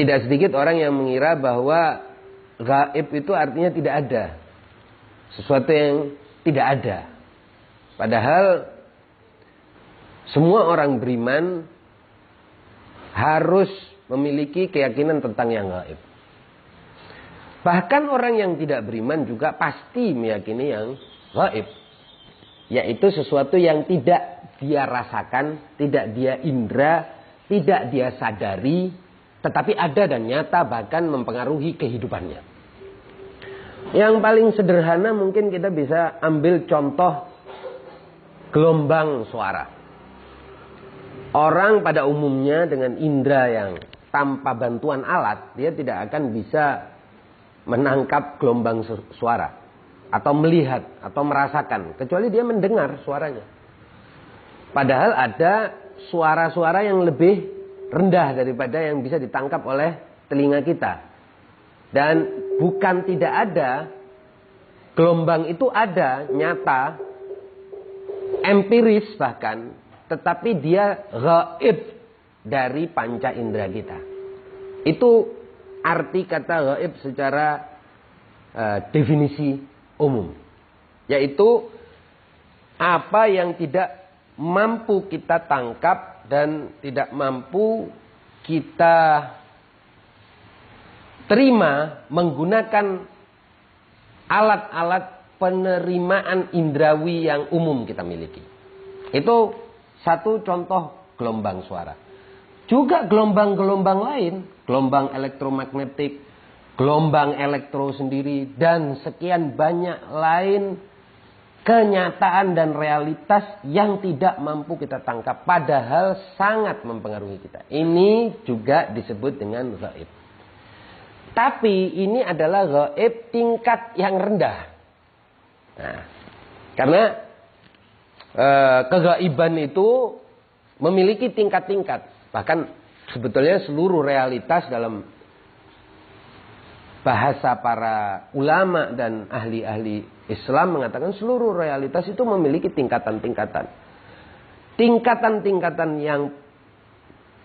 Tidak sedikit orang yang mengira bahwa gaib itu artinya tidak ada. Sesuatu yang tidak ada. Padahal semua orang beriman harus memiliki keyakinan tentang yang gaib. Bahkan orang yang tidak beriman juga pasti meyakini yang gaib. Yaitu sesuatu yang tidak dia rasakan, tidak dia indra, tidak dia sadari, tetapi ada dan nyata bahkan mempengaruhi kehidupannya. Yang paling sederhana mungkin kita bisa ambil contoh gelombang suara. Orang pada umumnya dengan indera yang tanpa bantuan alat, dia tidak akan bisa menangkap gelombang suara. Atau melihat, atau merasakan. Kecuali dia mendengar suaranya. Padahal ada suara-suara yang lebih rendah daripada yang bisa ditangkap oleh telinga kita. Dan bukan tidak ada, gelombang itu ada, nyata, empiris bahkan, tetapi dia gaib dari panca indera kita. Itu arti kata gaib secara definisi umum. Yaitu apa yang tidak mampu kita tangkap dan tidak mampu kita terima menggunakan alat-alat penerimaan indrawi yang umum kita miliki. Itu satu contoh gelombang suara. Juga gelombang-gelombang lain, gelombang elektromagnetik, gelombang elektro sendiri, dan sekian banyak lain kenyataan dan realitas yang tidak mampu kita tangkap. Padahal sangat mempengaruhi kita. Ini juga disebut dengan gaib. Tapi ini adalah gaib tingkat yang rendah. Nah, karena kegaiban itu memiliki tingkat-tingkat. Bahkan sebetulnya seluruh realitas dalam bahasa para ulama dan ahli-ahli Islam mengatakan seluruh realitas itu memiliki tingkatan-tingkatan. Tingkatan-tingkatan yang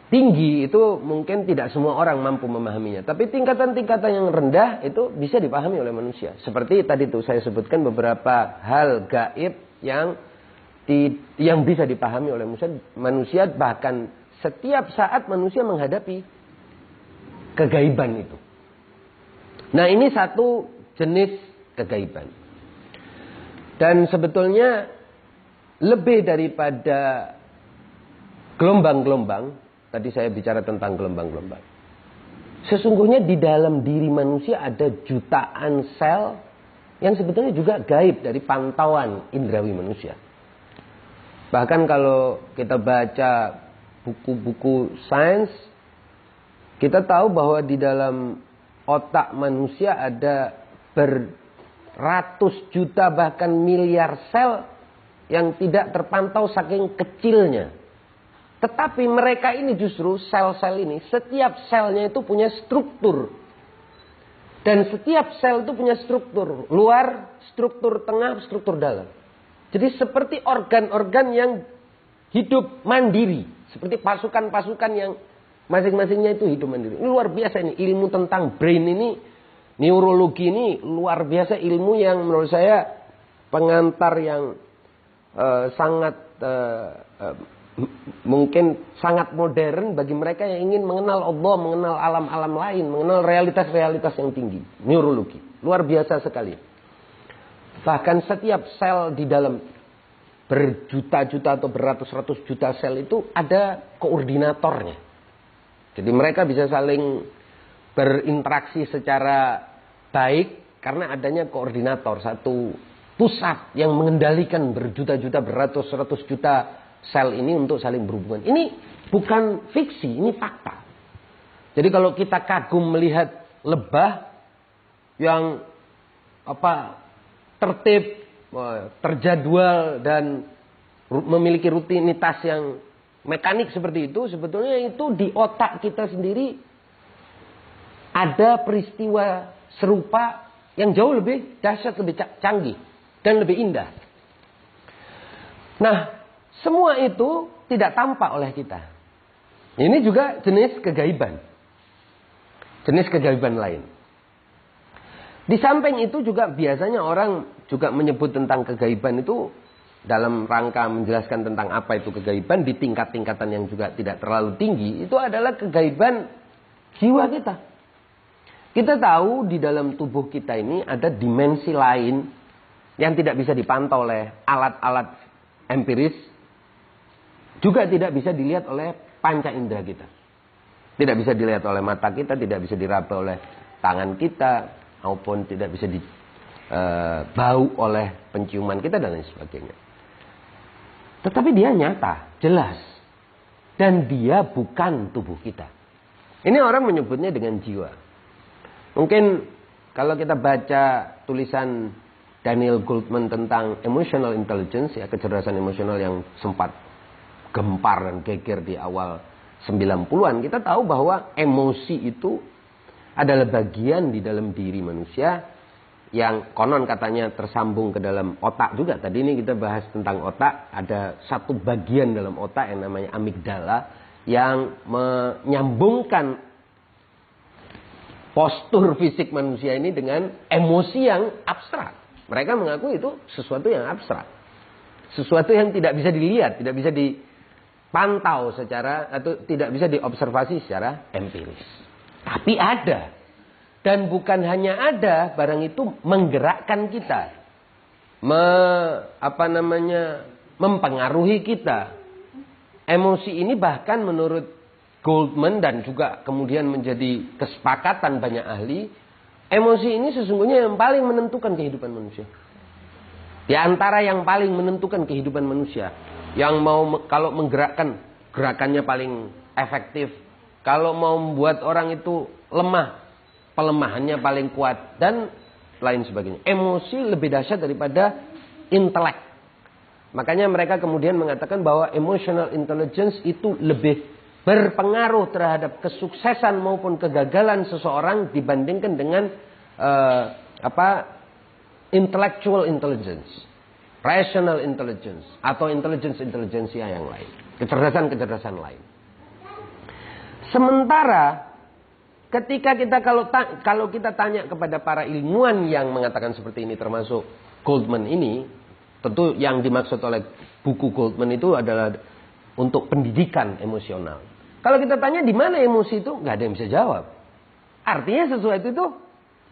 tinggi itu mungkin tidak semua orang mampu memahaminya. Tapi tingkatan-tingkatan yang rendah itu bisa dipahami oleh manusia. Seperti tadi tuh saya sebutkan beberapa hal gaib yang bisa dipahami oleh manusia. Bahkan setiap saat manusia menghadapi kegaiban itu. Nah, ini satu jenis kegaiban. Dan sebetulnya lebih daripada gelombang-gelombang, tadi saya bicara tentang gelombang-gelombang. Sesungguhnya di dalam diri manusia ada jutaan sel yang sebetulnya juga gaib dari pantauan indrawi manusia. Bahkan kalau kita baca buku-buku sains, kita tahu bahwa di dalam otak manusia ada beratus juta bahkan miliar sel yang tidak terpantau saking kecilnya. Tetapi mereka ini justru sel-sel ini, setiap selnya itu punya struktur. Dan setiap sel itu punya struktur luar, struktur tengah, struktur dalam. Jadi seperti organ-organ yang hidup mandiri. Seperti pasukan-pasukan yang masing-masingnya itu hidup mandiri. Ini luar biasa ini. Ilmu tentang brain ini, neurologi ini luar biasa ilmu yang menurut saya pengantar yang sangat mungkin sangat modern bagi mereka yang ingin mengenal Allah, mengenal alam-alam lain, mengenal realitas-realitas yang tinggi. Neurologi. Luar biasa sekali. Bahkan setiap sel di dalam berjuta-juta atau beratus-ratus juta sel itu ada koordinatornya. Jadi mereka bisa saling berinteraksi secara baik karena adanya koordinator. Satu pusat yang mengendalikan berjuta-juta, beratus-ratus juta sel ini untuk saling berhubungan. Ini bukan fiksi, ini fakta. Jadi kalau kita kagum melihat lebah yang tertib, terjadwal dan memiliki rutinitas yang mekanik seperti itu, sebetulnya itu di otak kita sendiri ada peristiwa serupa yang jauh lebih dahsyat, lebih canggih dan lebih indah. Nah, semua itu tidak tampak oleh kita. Ini juga jenis kegaiban. jenis kegaiban lain. Di samping itu juga biasanya orang juga menyebut tentang kegaiban itu dalam rangka menjelaskan tentang apa itu kegaiban di tingkat-tingkatan yang juga tidak terlalu tinggi, itu adalah kegaiban jiwa kita. Kita tahu di dalam tubuh kita ini ada dimensi lain yang tidak bisa dipantau oleh alat-alat empiris, juga tidak bisa dilihat oleh panca indera kita. Tidak bisa dilihat oleh mata kita, tidak bisa diraba oleh tangan kita, maupun tidak bisa dibau oleh penciuman kita dan lain sebagainya. Tetapi dia nyata, jelas. Dan dia bukan tubuh kita. Ini orang menyebutnya dengan jiwa. Mungkin kalau kita baca tulisan Daniel Goleman tentang emotional intelligence, ya, kecerdasan emosional yang sempat gempar dan geger di awal 90-an, kita tahu bahwa emosi itu adalah bagian di dalam diri manusia yang konon katanya tersambung ke dalam otak juga. Tadi ini kita bahas tentang otak. Ada satu bagian dalam otak yang namanya amigdala yang menyambungkan postur fisik manusia ini dengan emosi yang abstrak. Mereka mengaku itu sesuatu yang abstrak. Sesuatu yang tidak bisa dilihat, tidak bisa dipantau secara, atau tidak bisa diobservasi secara empiris. Tapi ada. Dan bukan hanya ada, barang itu menggerakkan kita. Mempengaruhi kita. Emosi ini bahkan menurut Goleman dan juga kemudian menjadi kesepakatan banyak ahli, emosi ini sesungguhnya yang paling menentukan kehidupan manusia. Di antara yang paling menentukan kehidupan manusia. Yang kalau menggerakkan, gerakannya paling efektif. Kalau mau membuat orang itu lemah, pelemahannya paling kuat, dan lain sebagainya. Emosi lebih dahsyat daripada intelek. Makanya mereka kemudian mengatakan bahwa emotional intelligence itu lebih berpengaruh terhadap kesuksesan maupun kegagalan seseorang dibandingkan dengan intellectual intelligence, rational intelligence, atau intelligence-intelligensia yang lain, kecerdasan-kecerdasan lain. Sementara ketika kita kalau kita tanya kepada para ilmuwan yang mengatakan seperti ini, termasuk Goleman ini, tentu yang dimaksud oleh buku Goleman itu adalah untuk pendidikan emosional. Kalau kita tanya di mana emosi itu, nggak ada yang bisa jawab. Artinya sesuatu itu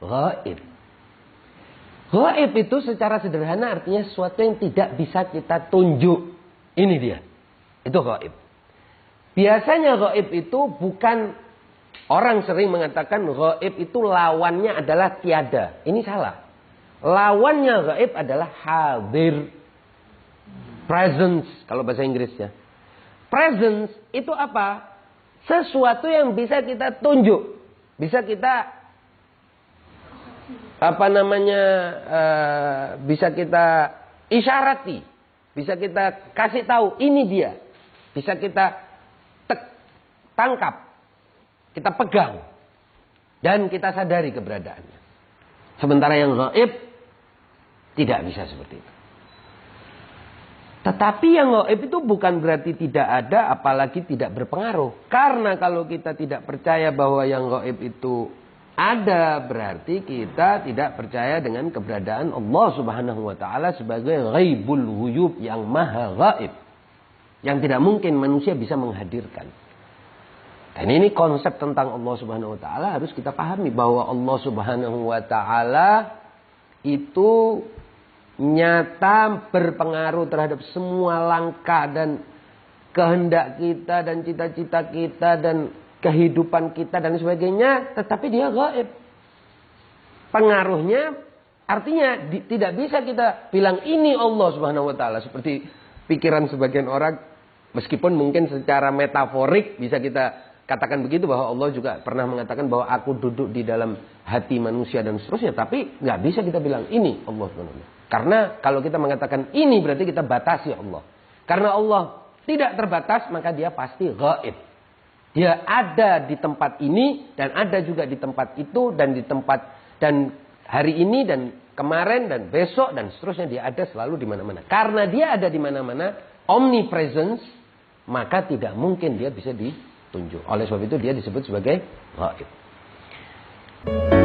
gaib. Gaib itu secara sederhana artinya sesuatu yang tidak bisa kita tunjuk. Ini dia. Itu gaib. Biasanya gaib itu bukan, orang sering mengatakan gaib itu lawannya adalah tiada. Ini salah. Lawannya gaib adalah hadir. Presence, kalau bahasa Inggris ya. Presence itu apa? Sesuatu yang bisa kita tunjuk. Bisa kita bisa kita isyarati. Bisa kita kasih tahu ini dia. Bisa kita tangkap. Kita pegang. Dan kita sadari keberadaannya. Sementara yang gaib tidak bisa seperti itu. Tetapi yang gaib itu bukan berarti tidak ada, apalagi tidak berpengaruh. Karena kalau kita tidak percaya bahwa yang gaib itu ada, berarti kita tidak percaya dengan keberadaan Allah Subhanahu wa taala sebagai ghaibul ghuyub, yang maha gaib. Yang tidak mungkin manusia bisa menghadirkan. Dan ini konsep tentang Allah Subhanahu wa taala harus kita pahami, bahwa Allah Subhanahu wa taala itu nyata berpengaruh terhadap semua langkah dan kehendak kita dan cita-cita kita dan kehidupan kita dan sebagainya, tetapi dia gaib. Pengaruhnya artinya tidak bisa kita bilang ini Allah Subhanahu wa taala seperti pikiran sebagian orang, meskipun mungkin secara metaforik bisa kita katakan begitu, bahwa Allah juga pernah mengatakan bahwa aku duduk di dalam hati manusia dan seterusnya, tapi nggak bisa kita bilang ini Allah Subhanahu wa taala. Karena kalau kita mengatakan ini berarti kita batasi Allah. Karena Allah tidak terbatas, maka dia pasti gaib. Dia ada di tempat ini dan ada juga di tempat itu dan di tempat dan hari ini dan kemarin dan besok dan seterusnya, dia ada selalu di mana-mana. Karena dia ada di mana-mana, omnipresence, maka tidak mungkin dia bisa ditunjuk. Oleh sebab itu dia disebut sebagai gaib. kasih.